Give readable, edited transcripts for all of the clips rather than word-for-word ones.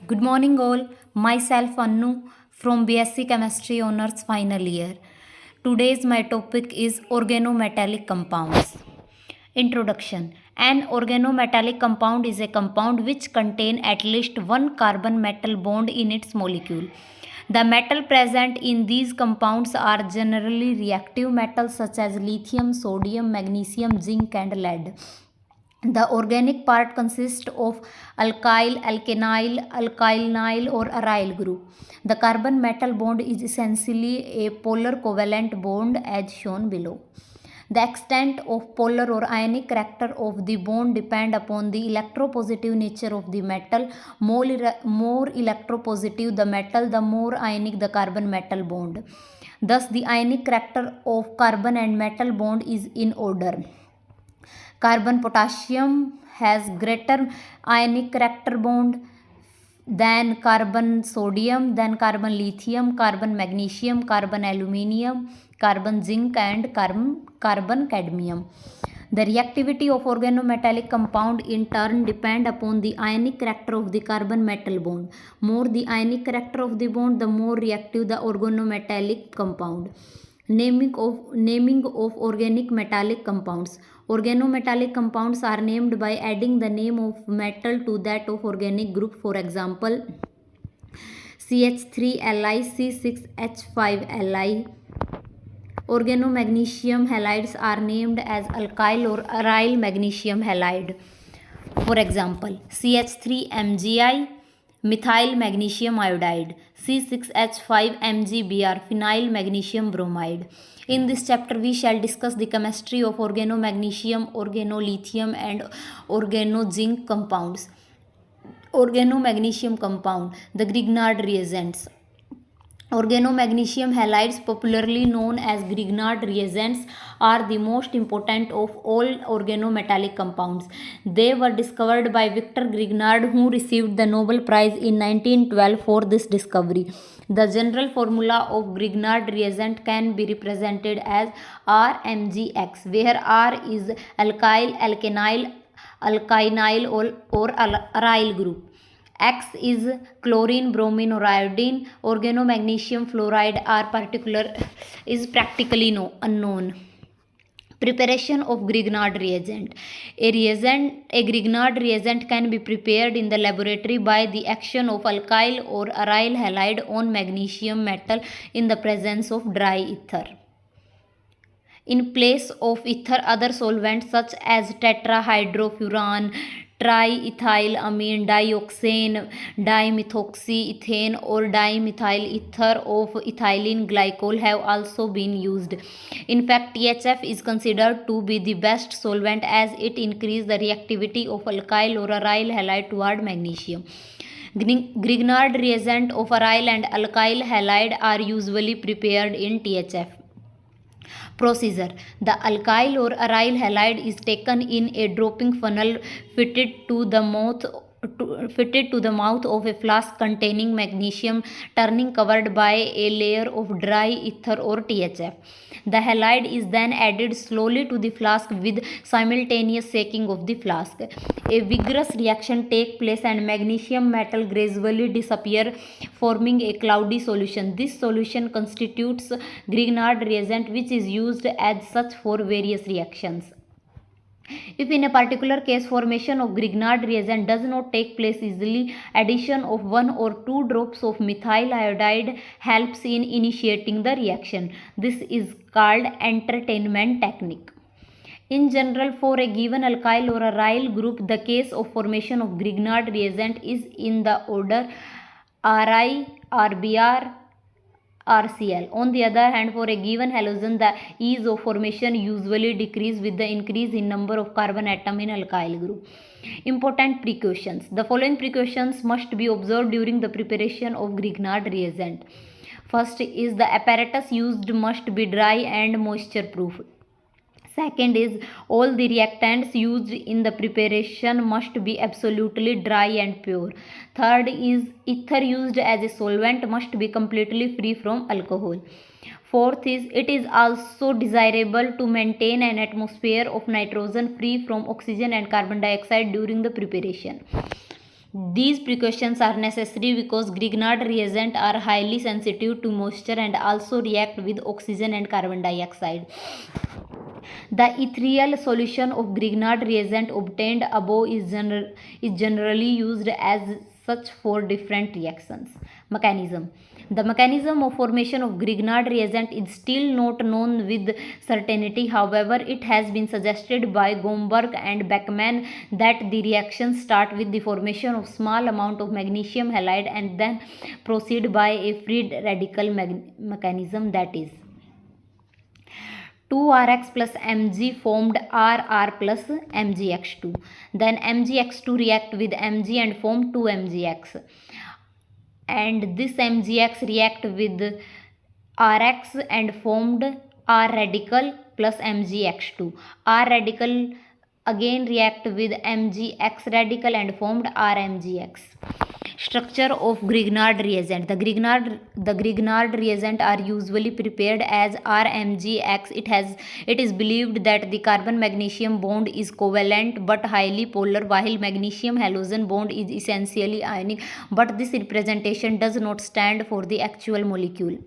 Good morning, all. Myself Annu from BSc Chemistry Honors Final Year. Today's my topic is organometallic compounds. Introduction. An organometallic compound is a compound which contain at least one carbon metal bond in its molecule. The metal present in these compounds are generally reactive metals such as lithium, sodium, magnesium, zinc, and lead. The organic part consists of alkyl, alkenyl, alkynyl or aryl group. The carbon metal bond is essentially a polar covalent bond as shown below. The extent of polar or ionic character of the bond depend upon the electropositive nature of the metal. More electropositive the metal, the more ionic the carbon metal bond. Thus, the ionic character of carbon and metal bond is in order. Carbon potassium has greater ionic character bond than carbon sodium, then carbon lithium, carbon magnesium, carbon aluminium, carbon zinc, and carbon cadmium. The reactivity of organometallic compound in turn depend upon the ionic character of the carbon metal bond. More the ionic character of the bond, the more reactive the organometallic compound. Naming of organic metallic compounds. Organometallic compounds are named by adding the name of metal to that of organic group. For example, CH3Li, C6H5Li. Organomagnesium halides are named as alkyl or aryl magnesium halide. For example, CH3MgI, methyl magnesium iodide, C6H5MgBr, phenyl magnesium bromide. In this chapter, we shall discuss the chemistry of organomagnesium, organolithium, and organozinc compounds. Organomagnesium compound, the Grignard reagents. Organomagnesium halides, popularly known as Grignard reagents, are the most important of all organometallic compounds. They were discovered by Victor Grignard, who received the Nobel Prize in 1912 for this discovery. The general formula of Grignard reagent can be represented as RMgX, where R is alkyl, alkenyl, alkynyl or aryl group. X is chlorine, bromine or iodine. Organomagnesium fluoride is practically unknown. Preparation of Grignard reagent. A Grignard reagent can be prepared in the laboratory by the action of alkyl or aryl halide on magnesium metal in the presence of dry ether. In place of ether, other solvents such as tetrahydrofuran, triethylamine, dioxane, dimethoxyethane or dimethyl ether of ethylene glycol have also been used. In fact, THF is considered to be the best solvent as it increases the reactivity of alkyl or aryl halide toward magnesium. Grignard reagent of aryl and alkyl halide are usually prepared in THF. Procedure. The alkyl or aryl halide is taken in a dropping funnel fitted to the mouth of a flask containing magnesium, turning covered by a layer of dry ether or THF. The halide is then added slowly to the flask with simultaneous shaking of the flask. A vigorous reaction takes place and magnesium metal gradually disappears, forming a cloudy solution. This solution constitutes Grignard reagent, which is used as such for various reactions. If in a particular case formation of Grignard reagent does not take place easily, addition of 1 or 2 drops of methyl iodide helps in initiating the reaction. This is called entrainment technique. In general, for a given alkyl or aryl group, the case of formation of Grignard reagent is in the order Ri, Rbr, RCl. On the other hand, for a given halogen, the ease of formation usually decreases with the increase in number of carbon atom in alkyl group. Important precautions. The following precautions must be observed during the preparation of Grignard reagent. First is the apparatus used must be dry and moisture proof. Second is all the reactants used in the preparation must be absolutely dry and pure. Third is ether used as a solvent must be completely free from alcohol. Fourth is it is also desirable to maintain an atmosphere of nitrogen free from oxygen and carbon dioxide during the preparation. These precautions are necessary because Grignard reagents are highly sensitive to moisture and also react with oxygen and carbon dioxide. The ethereal solution of Grignard reagent obtained above is generally used as such for different reactions. Mechanism. The mechanism of formation of Grignard reagent is still not known with certainty. However, it has been suggested by Gomberg and Beckmann that the reactions start with the formation of small amount of magnesium halide and then proceed by a free radical mechanism, that is 2Rx plus Mg formed RR plus MgX2. Then MgX2 react with Mg and form 2MgX. And this MgX react with Rx and formed R radical plus MgX2. R radical again react with MgX radical and formed RMgX. Structure of Grignard reagent. The Grignard reagent are usually prepared as RMgX. It is believed that the carbon magnesium bond is covalent but highly polar, while magnesium halogen bond is essentially ionic, but this representation does not stand for the actual molecule.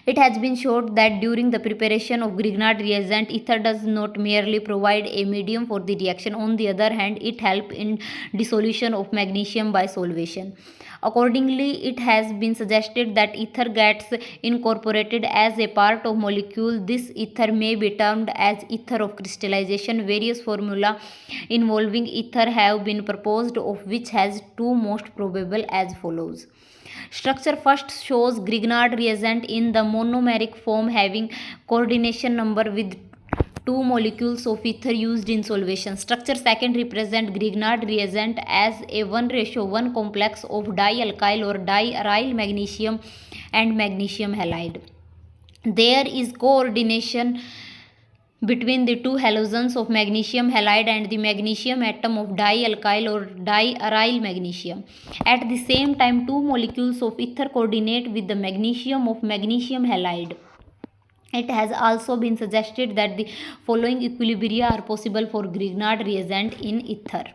It has been shown that during the preparation of Grignard reagent, ether does not merely provide a medium for the reaction. On the other hand, it helps in dissolution of magnesium by solvation. Accordingly, it has been suggested that ether gets incorporated as a part of molecule. This ether may be termed as ether of crystallization. Various formula involving ether have been proposed, of which has two most probable as follows. Structure first shows Grignard reagent in the monomeric form having coordination number with two molecules of ether used in solvation. Structure second represent Grignard reagent as a 1:1 complex of dialkyl or diaryl magnesium and magnesium halide. There is coordination between the two halogens of magnesium halide and the magnesium atom of dialkyl or diaryl magnesium. At the same time, two molecules of ether coordinate with the magnesium of magnesium halide. It has also been suggested that the following equilibria are possible for Grignard reagent in ether.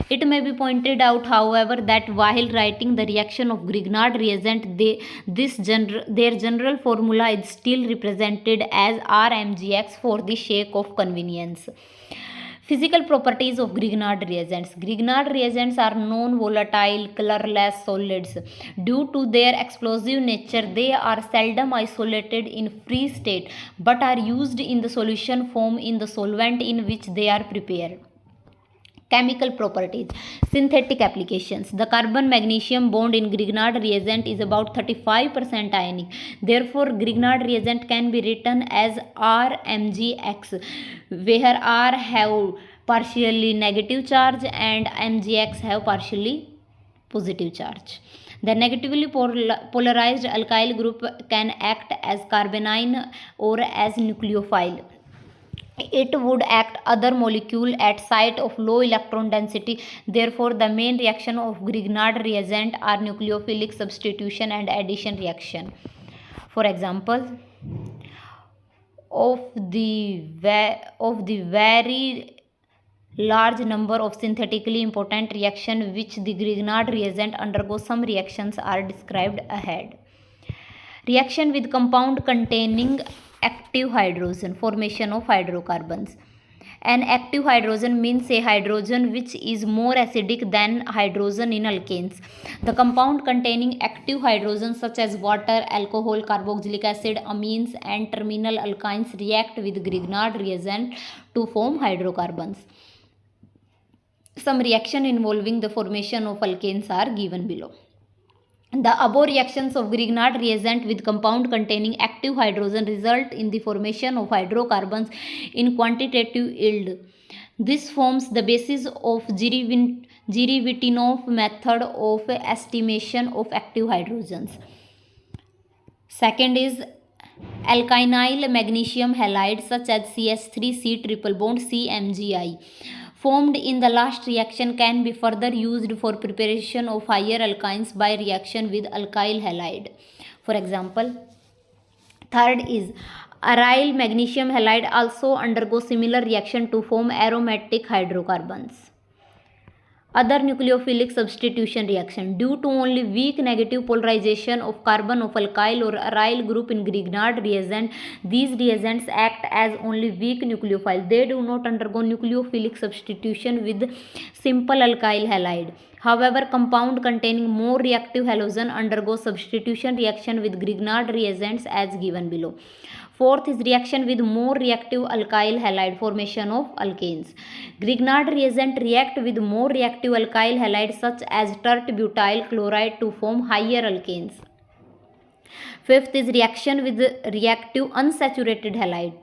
It may be pointed out, however, that while writing the reaction of Grignard reagent, their general formula is still represented as RMgX for the sake of convenience. Physical properties of Grignard reagents. Grignard reagents are non-volatile, colorless solids. Due to their explosive nature, they are seldom isolated in free state, but are used in the solution form in the solvent in which they are prepared. Chemical properties. Synthetic applications. The carbon magnesium bond in Grignard reagent is about 35% ionic. Therefore, Grignard reagent can be written as RMgX, where R have partially negative charge and MgX have partially positive charge. The negatively polarized alkyl group can act as carbanion or as nucleophile. It would act other molecule at site of low electron density. Therefore, the main reaction of Grignard reagent are nucleophilic substitution and addition reaction. For example, of the very large number of synthetically important reactions which the Grignard reagent undergoes, some reactions are described ahead. Reaction with compound containing active hydrogen, formation of hydrocarbons. An active hydrogen means a hydrogen which is more acidic than hydrogen in alkanes. The compound containing active hydrogen such as water, alcohol, carboxylic acid, amines and terminal alkynes react with Grignard reagent to form hydrocarbons. Some reaction involving the formation of alkanes are given below. The above reactions of Grignard reagent with compound containing active hydrogen result in the formation of hydrocarbons in quantitative yield. This forms the basis of Jirevitinov method of estimation of active hydrogens. Second is alkynyl magnesium halide such as CH3C triple bond CMgI. Formed in the last reaction can be further used for preparation of higher alkynes by reaction with alkyl halide. For example, third is aryl magnesium halide also undergoes similar reaction to form aromatic hydrocarbons. Other nucleophilic substitution reaction. Due to only weak negative polarization of carbon of alkyl or aryl group in Grignard reagent, these reagents act as only weak nucleophile. They do not undergo nucleophilic substitution with simple alkyl halide. However, compound containing more reactive halogen undergo substitution reaction with Grignard reagents as given below. Fourth is reaction with more reactive alkyl halide, formation of alkanes. Grignard reagent react with more reactive alkyl halides such as tert-butyl chloride to form higher alkanes. Fifth is reaction with reactive unsaturated halide,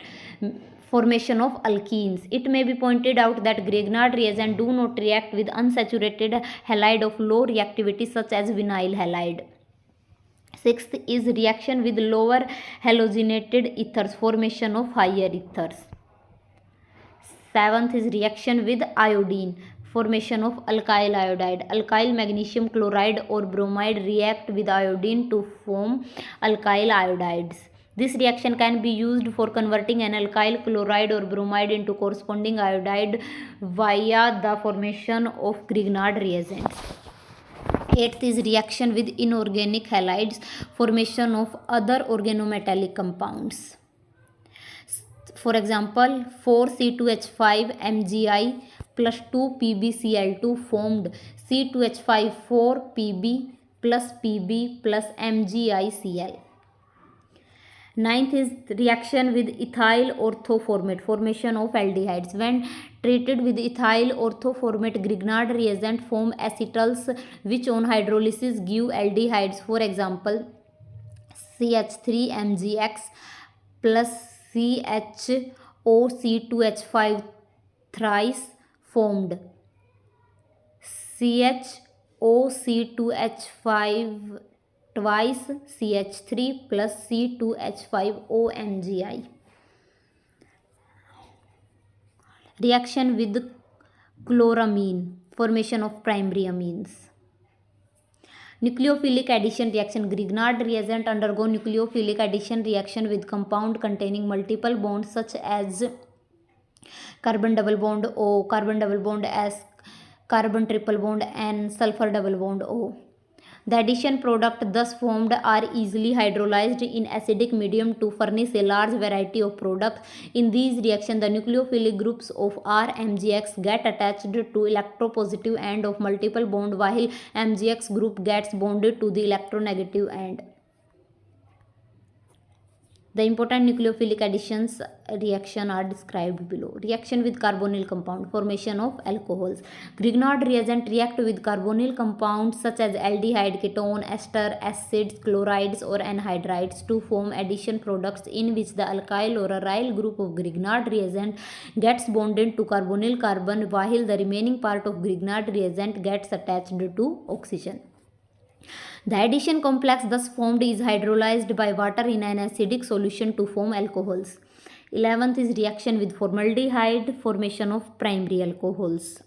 formation of alkenes. It may be pointed out that Grignard reagent do not react with unsaturated halide of low reactivity such as vinyl halide. Sixth is reaction with lower halogenated ethers, formation of higher ethers. Seventh is reaction with iodine, formation of alkyl iodide. Alkyl magnesium chloride or bromide react with iodine to form alkyl iodides. This reaction can be used for converting an alkyl chloride or bromide into corresponding iodide via the formation of Grignard reagents. Eighth is reaction with inorganic halides, formation of other organometallic compounds. For example, 4C2H5 Mgi plus 2 PbCl2 formed C2H5 4Pb plus Pb plus MgICl. Ninth is reaction with ethyl orthoformate, formation of aldehydes. When treated with ethyl orthoformate, Grignard reagent form acetals which on hydrolysis give aldehydes. For example, CH3MgX plus CHOC2H5 thrice formed CHOC2H5 twice CH3 plus C2H5OMgI. Reaction with chloramine, formation of primary amines. Nucleophilic addition reaction. Grignard reagent undergo nucleophilic addition reaction with compound containing multiple bonds such as carbon double bond O, carbon double bond S, carbon triple bond N, sulfur double bond O. The addition product thus formed are easily hydrolyzed in acidic medium to furnish a large variety of products. In these reactions, the nucleophilic groups of R MgX get attached to electropositive end of multiple bond while MgX group gets bonded to the electronegative end. The important nucleophilic additions reaction are described below. Reaction with carbonyl compound, formation of alcohols. Grignard reagent react with carbonyl compounds such as aldehyde, ketone, ester, acids, chlorides or anhydrides to form addition products in which the alkyl or aryl group of Grignard reagent gets bonded to carbonyl carbon while the remaining part of Grignard reagent gets attached to oxygen. The addition complex thus formed is hydrolyzed by water in an acidic solution to form alcohols. 11th is reaction with formaldehyde, formation of primary alcohols.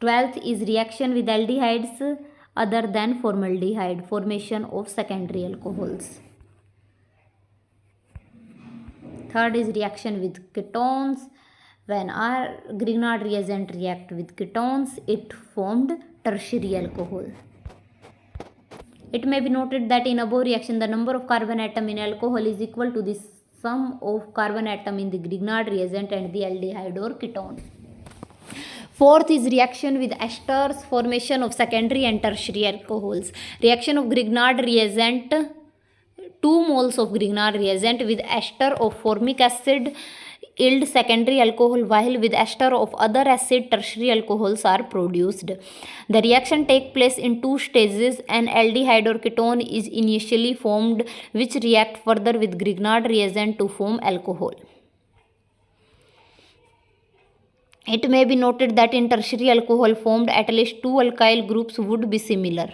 12th is reaction with aldehydes other than formaldehyde, formation of secondary alcohols. 3rd is reaction with ketones. When our Grignard reagent react with ketones, it formed tertiary alcohol. It may be noted that in above reaction, the number of carbon atom in alcohol is equal to the sum of carbon atom in the Grignard reagent and the aldehyde or ketone. 4th is reaction with esters, formation of secondary and tertiary alcohols. Reaction of Grignard reagent, 2 moles of Grignard reagent with ester of formic acid yield secondary alcohol while with ester of other acid tertiary alcohols are produced. The reaction takes place in 2 stages. An aldehyde or ketone is initially formed which react further with Grignard reagent to form alcohol. It may be noted that in tertiary alcohol formed at least 2 alkyl groups would be similar.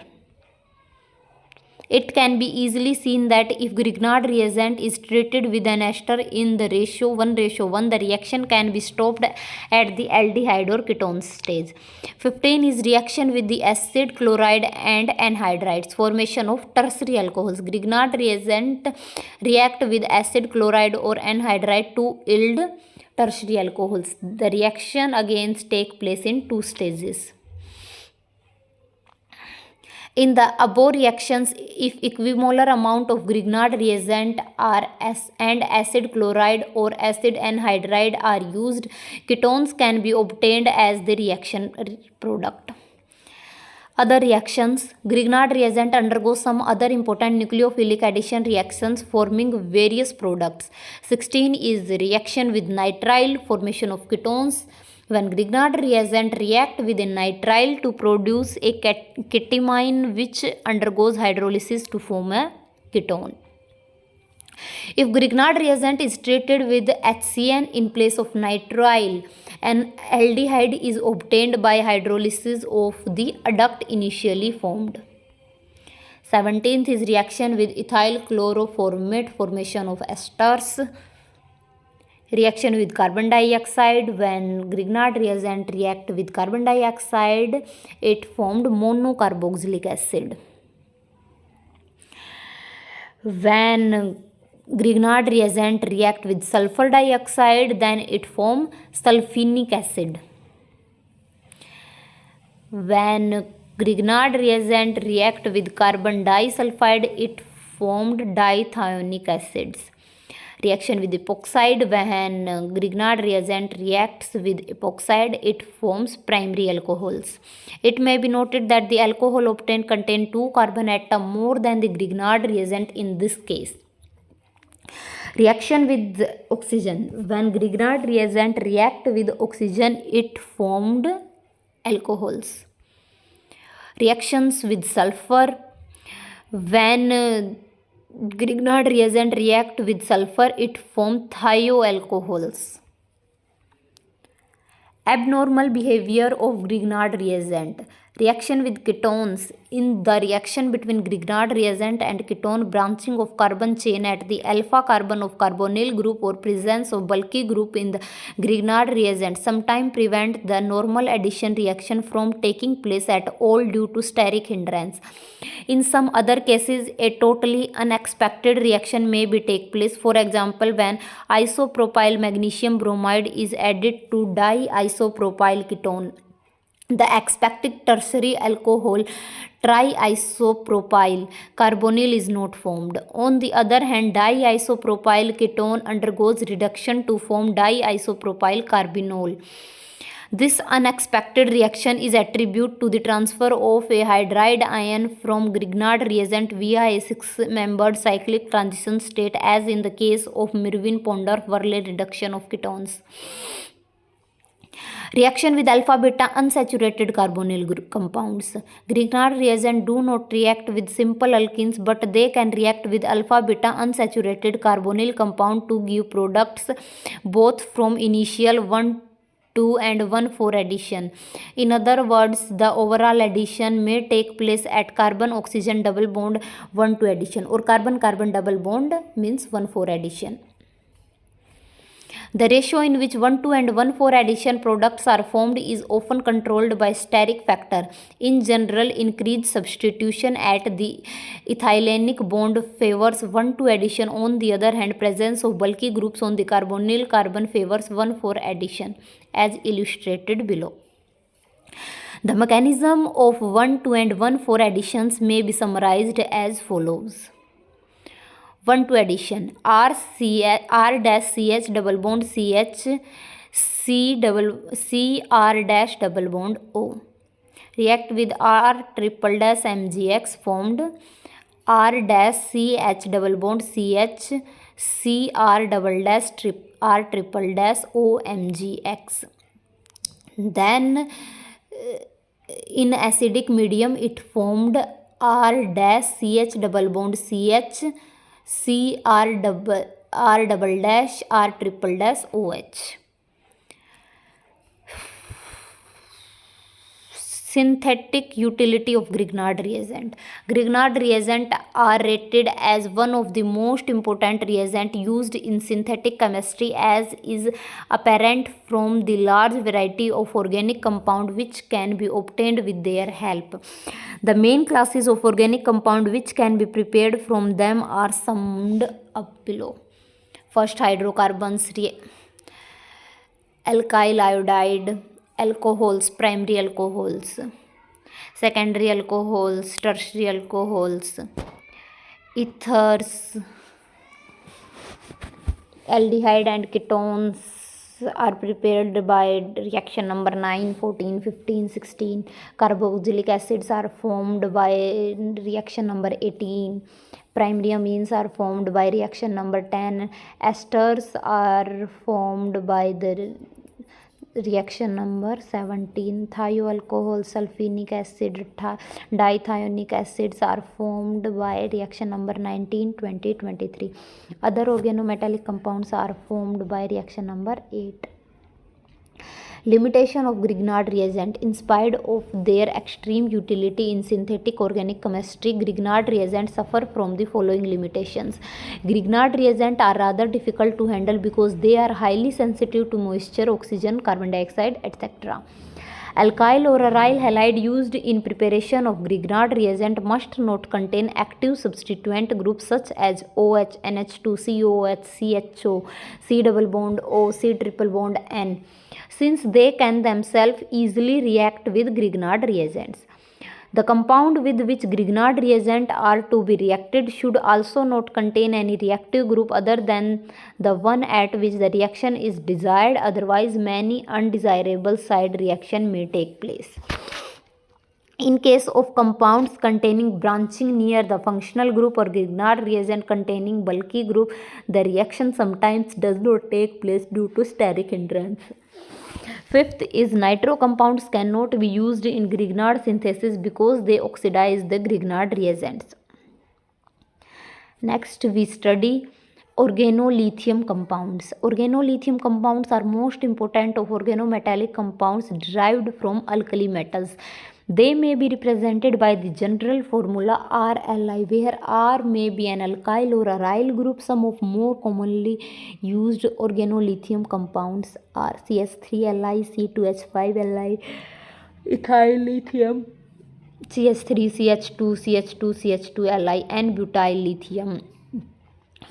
It can be easily seen that if Grignard reagent is treated with an ester in the ratio 1:1, the reaction can be stopped at the aldehyde or ketone stage. 15 is reaction with the acid, chloride and anhydrides, formation of tertiary alcohols. Grignard reagent react with acid, chloride or anhydride to yield tertiary alcohols. The reaction again take place in two stages. In the above reactions, if equimolar amount of Grignard reagent and acid chloride or acid anhydride are used, ketones can be obtained as the reaction product. Other reactions. Grignard reagent undergoes some other important nucleophilic addition reactions forming various products. 16 is the reaction with nitrile, formation of ketones. When Grignard reagent react with a nitrile to produce a ketimine which undergoes hydrolysis to form a ketone. If Grignard reagent is treated with HCN in place of nitrile, an aldehyde is obtained by hydrolysis of the adduct initially formed. 17th is reaction with ethyl chloroformate, formation of esters. Reaction with carbon dioxide. When Grignard reagent react with carbon dioxide, it formed monocarboxylic acid. When Grignard reagent react with sulfur dioxide, then it form sulfinic acid. When Grignard reagent react with carbon disulfide, it formed dithionic acids. Reaction with epoxide. When Grignard reagent reacts with epoxide, it forms primary alcohols. It may be noted that the alcohol obtained contain 2 carbon atom more than the Grignard reagent in this case. Reaction with oxygen. When Grignard reagent react with oxygen, it formed alcohols. Reactions with sulfur. When Grignard reagent react with sulfur, it formed thioalcohols. Abnormal behavior of Grignard reagent. Reaction with ketones. In the reaction between Grignard reagent and ketone, branching of carbon chain at the alpha carbon of carbonyl group or presence of bulky group in the Grignard reagent sometimes prevent the normal addition reaction from taking place at all due to steric hindrance. In some other cases, a totally unexpected reaction may be take place. For example, when isopropyl magnesium bromide is added to diisopropyl ketone, the expected tertiary alcohol triisopropyl carbonyl is not formed. On the other hand, diisopropyl ketone undergoes reduction to form diisopropyl carbinol. This unexpected reaction is attributed to the transfer of a hydride ion from Grignard reagent via a 6-membered cyclic transition state, as in the case of Mirwin-Pondorf-Verlet reduction of ketones. Reaction with alpha-beta unsaturated carbonyl compounds. Grignard reagents do not react with simple alkenes, but they can react with alpha-beta unsaturated carbonyl compound to give products both from initial 1,2 and 1,4 addition. In other words, the overall addition may take place at carbon-oxygen double bond 1,2 addition, or carbon-carbon double bond means 1,4 addition. The ratio in which 1,2 and 1,4 addition products are formed is often controlled by steric factor. In general, increased substitution at the ethylenic bond favors 1,2 addition. On the other hand, presence of bulky groups on the carbonyl carbon favors 1,4 addition, as illustrated below. The mechanism of 1,2 and 1,4 additions may be summarized as follows. 1,2 addition. R-CH double bond CH, C-R dash double bond O. React with R triple dash MgX formed R dash CH double bond CH, C-R double dash R triple dash O MgX. Then in acidic medium it formed R dash CH double bond CH, C R double dash R triple dash OH. Synthetic utility of Grignard reagent. Grignard reagent are rated as one of the most important reagent used in synthetic chemistry, as is apparent from the large variety of organic compound which can be obtained with their help. The main classes of organic compound which can be prepared from them are summed up below. First, hydrocarbons. alkyl iodide, alcohols, primary alcohols, secondary alcohols, tertiary alcohols, ethers, aldehyde and ketones are prepared by reaction number 9, 14, 15, 16. Carboxylic acids are formed by reaction number 18. Primary amines are formed by reaction number 10. Esters are formed by the reaction number 17. Thioalcohol, sulfenic acid, dithionic acids are formed by reaction number 19, 20, 23. Other organometallic compounds are formed by reaction number 8. Limitation of Grignard reagent. In spite of their extreme utility in synthetic organic chemistry, Grignard reagents suffer from the following limitations. Grignard reagents are rather difficult to handle because they are highly sensitive to moisture, oxygen, carbon dioxide, etc. Alkyl or aryl halide used in preparation of Grignard reagent must not contain active substituent groups such as OH, NH2, COOH, CHO, C double bond O, C triple bond N, since they can themselves easily react with Grignard reagents. The compound with which Grignard reagents are to be reacted should also not contain any reactive group other than the one at which the reaction is desired, otherwise many undesirable side reaction may take place. In case of compounds containing branching near the functional group or Grignard reagent containing bulky group, the reaction sometimes does not take place due to steric hindrance. Fifth is nitro compounds cannot be used in Grignard synthesis because they oxidize the Grignard reagents. Next we study organolithium compounds. Organolithium compounds are most important of organometallic compounds derived from alkali metals. They may be represented by the general formula RLi, where R may be an alkyl or aryl group. Some of more commonly used organolithium compounds are CH3Li, C2H5Li, ethyl lithium, CH3, CH2, CH2, CH2Li, and butyl lithium,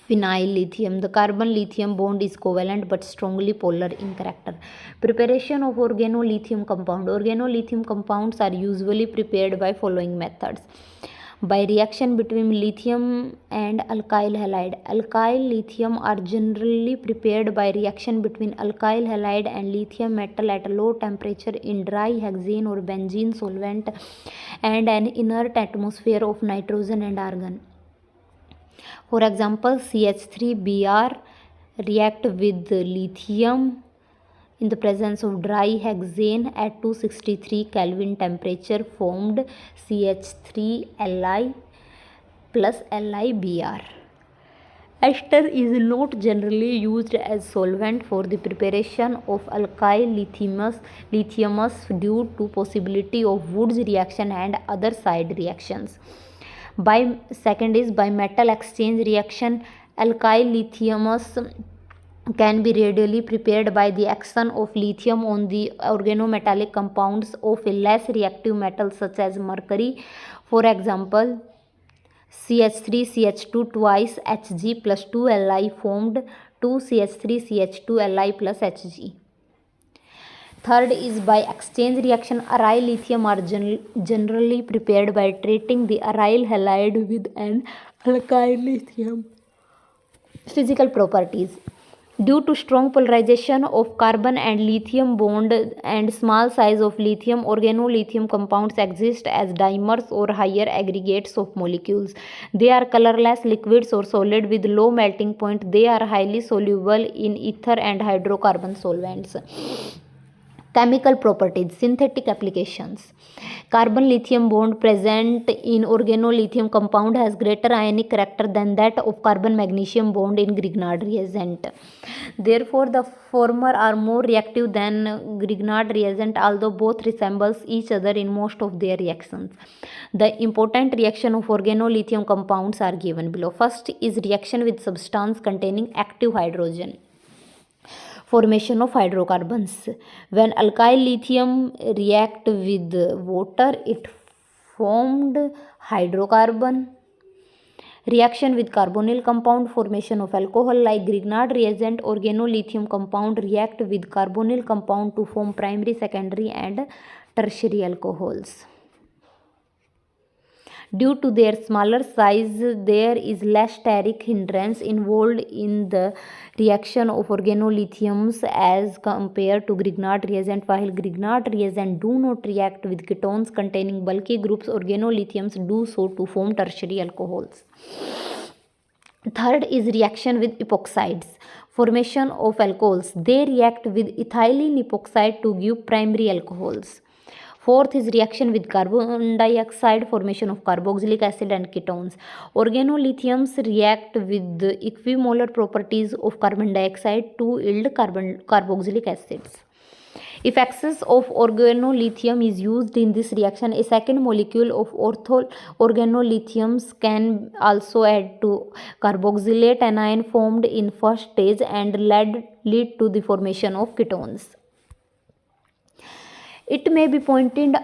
phenyl lithium. The carbon lithium bond is covalent but strongly polar in character. Preparation of organolithium compound. Organolithium compounds are usually prepared by following methods. By reaction between lithium and alkyl halide. Alkyl lithium are generally prepared by reaction between alkyl halide and lithium metal at a low temperature in dry hexane or benzene solvent and an inert atmosphere of nitrogen and argon. For example, CH3Br react with lithium in the presence of dry hexane at 263 Kelvin temperature formed CH3Li plus LiBr. Ester is not generally used as solvent for the preparation of alkyl lithiumous due to possibility of Woods reaction and other side reactions. Second is by metal exchange reaction. Alkyl lithiumous can be readily prepared by the action of lithium on the organometallic compounds of a less reactive metal such as mercury. For example, CH3CH2 twice Hg plus 2 Li formed 2CH3CH2 Li plus Hg. Third is by exchange reaction. Aryl lithium are generally prepared by treating the aryl halide with an alkyl lithium. Physical properties. Due to strong polarization of carbon and lithium bond and small size of lithium, organolithium compounds exist as dimers or higher aggregates of molecules. They are colorless liquids or solid with low melting point. They are highly soluble in ether and hydrocarbon solvents. Chemical properties. Synthetic applications. Carbon lithium bond present in organolithium compound has greater ionic character than that of carbon magnesium bond in Grignard reagent. Therefore, the former are more reactive than Grignard reagent, although both resembles each other in most of their reactions. The important reaction of organolithium compounds are given below. First is reaction with substance containing active hydrogen. Formation of hydrocarbons. When alkyl lithium react with water, it formed hydrocarbon. Reaction with carbonyl compound, formation of alcohol like Grignard reagent. Organolithium compound react with carbonyl compound to form primary, secondary and tertiary alcohols. Due to their smaller size, there is less steric hindrance involved in the reaction of organolithiums as compared to Grignard reagent. While Grignard reagent do not react with ketones containing bulky groups, organolithiums do so to form tertiary alcohols. Third is reaction with epoxides. Formation of alcohols. They react with ethylene epoxide to give primary alcohols. Fourth is reaction with carbon dioxide, formation of carboxylic acid and ketones. Organolithiums react with the equimolar properties of carbon dioxide to yield carboxylic acids. If excess of organolithium is used in this reaction, a second molecule of organolithiums can also add to carboxylate anion formed in first stage and lead to the formation of ketones. It may be pointed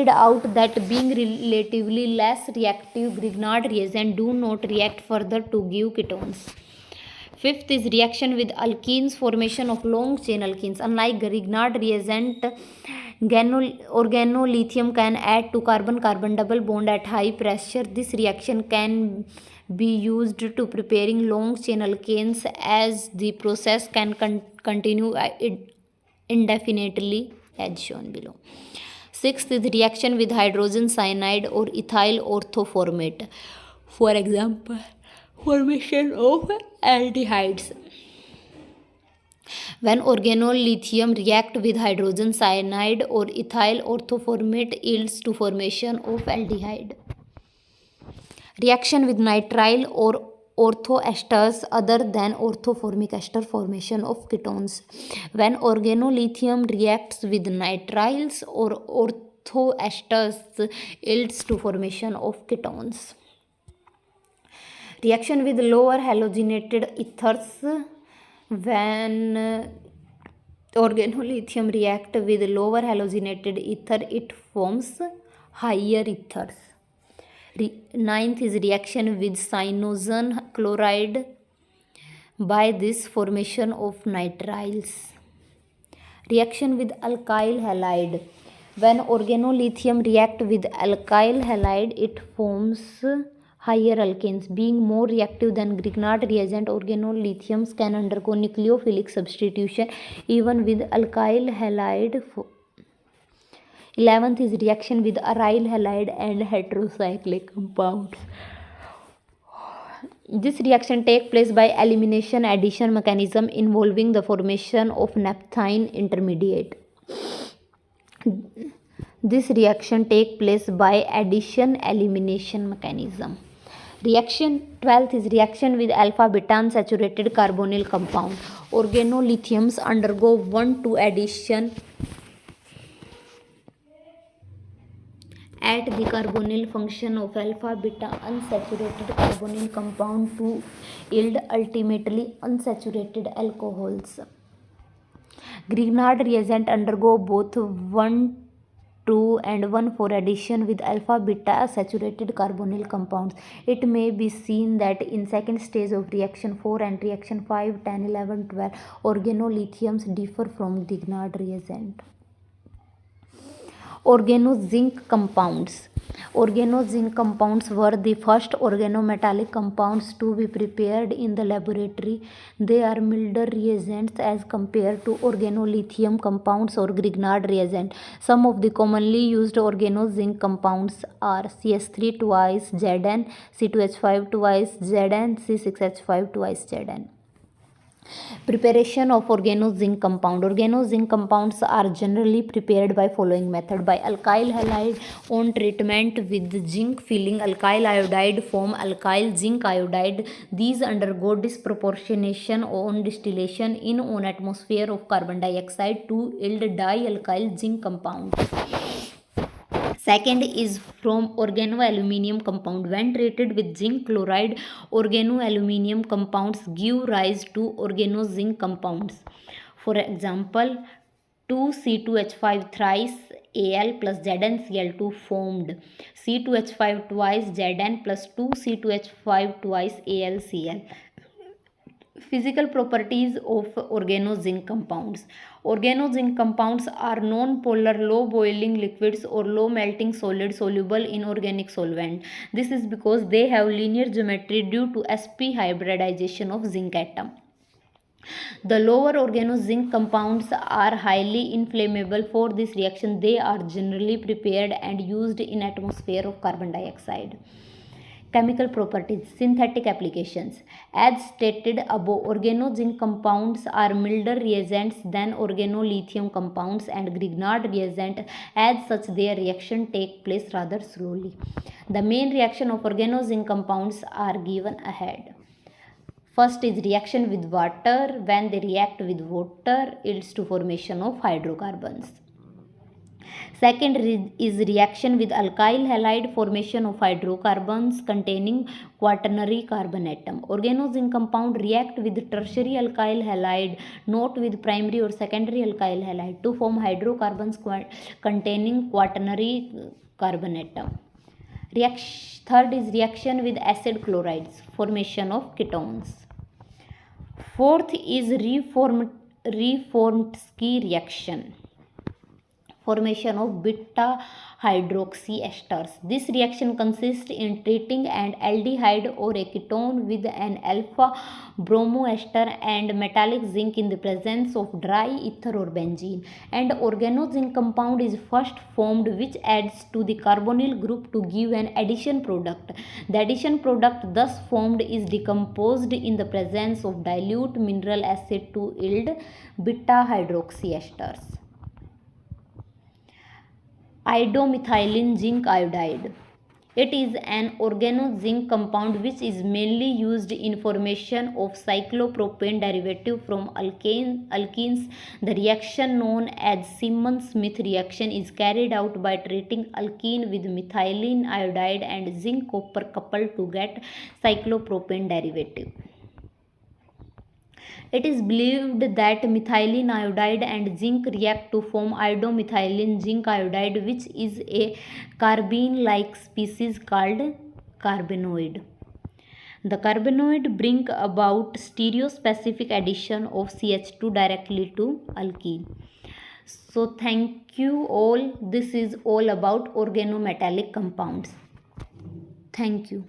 out that being relatively less reactive, Grignard reagents do not react further to give ketones. Fifth is reaction with alkenes, formation of long chain alkenes. Unlike Grignard reagent, organolithium can add to carbon-carbon double bond at high pressure. This reaction can be used to preparing long chain alkanes as the process can continue indefinitely as shown below. Sixth is reaction with hydrogen cyanide or ethyl orthoformate. For example, formation of aldehydes. When organolithium react with hydrogen cyanide or ethyl orthoformate yields to formation of aldehyde. Reaction with nitrile or orthoesters other than orthoformic ester, formation of ketones. When organolithium reacts with nitriles or orthoesters yields to formation of ketones. Reaction with lower halogenated ethers. When organolithium react with lower halogenated ether, it forms higher ethers. Ninth is reaction with cyanogen chloride. By this, formation of nitriles. Reaction with alkyl halide. When organolithium react with alkyl halide, it forms higher alkanes. Being more reactive than Grignard reagent, organolithiums can undergo nucleophilic substitution even with alkyl halide. 11th is reaction with aryl halide and heterocyclic compounds. This reaction takes place by elimination addition mechanism involving the formation of naphthene intermediate. This reaction takes place by addition elimination mechanism. Reaction 12th is reaction with alpha beta unsaturated carbonyl compound. Organolithiums undergo 1,2 addition at the carbonyl function of alpha beta unsaturated carbonyl compound to yield ultimately unsaturated alcohols. Grignard reagent undergo both 1,2 and 1,4 addition with alpha beta saturated carbonyl compounds. It may be seen that in second stage of reaction 4 and reaction 5, 10, 11, 12 organolithiums differ from Grignard reagent. Organozinc compounds. Organozinc compounds were the first organometallic compounds to be prepared in the laboratory. They are milder reagents as compared to organolithium compounds or Grignard reagent. Some of the commonly used organozinc compounds are CS3 twice Zn, C2H5 twice Zn, C6H5 twice Zn. Preparation of organozinc compound. Organozinc compounds are generally prepared by following method. By alkyl halide on treatment with zinc filling alkyl iodide form alkyl zinc iodide. These undergo disproportionation on distillation in on atmosphere of carbon dioxide to yield dialkyl zinc compound. Second is from organoaluminium compound. When treated with zinc chloride, organoaluminium compounds give rise to organozinc compounds. For example, 2C2H5 thrice Al plus ZnCl2 formed C2H5 twice Zn plus 2 C2H5 twice AlCl. Physical properties of organozinc compounds. Organozinc compounds are non-polar, low boiling liquids or low melting solids soluble in organic solvent. This is because they have linear geometry due to sp hybridization of zinc atom. The lower organozinc compounds are highly inflammable. For this reaction, they are generally prepared and used in atmosphere of carbon dioxide. Chemical properties, synthetic applications. As stated above, organozinc compounds are milder reagents than organolithium compounds and Grignard reagent. As such, their reaction take place rather slowly. The main reaction of organozinc compounds are given ahead. First is reaction with water. When they react with water, it leads to formation of hydrocarbons. Second is reaction with alkyl halide, formation of hydrocarbons containing quaternary carbon atom. Organozinc compound react with tertiary alkyl halide, not with primary or secondary alkyl halide, to form hydrocarbons containing quaternary carbon atom. Third is reaction with acid chlorides, formation of ketones. Fourth is Reformsky reaction, formation of beta hydroxy esters. This reaction consists in treating an aldehyde or a ketone with an alpha bromoester and metallic zinc in the presence of dry ether or benzene. And organozinc compound is first formed, which adds to the carbonyl group to give an addition product. The addition product thus formed is decomposed in the presence of dilute mineral acid to yield beta hydroxy esters. Idomethylene zinc iodide. It is an organozinc compound which is mainly used in formation of cyclopropane derivative from alkenes. The reaction known as Siemens-Smith reaction is carried out by treating alkene with methylene iodide and zinc copper coupled to get cyclopropane derivative. It is believed that methylene iodide and zinc react to form idomethylene zinc iodide, which is a carbene-like species called carbenoid. The carbenoid bring about stereospecific addition of CH2 directly to alkene. So thank you all. This is all about organometallic compounds. Thank you.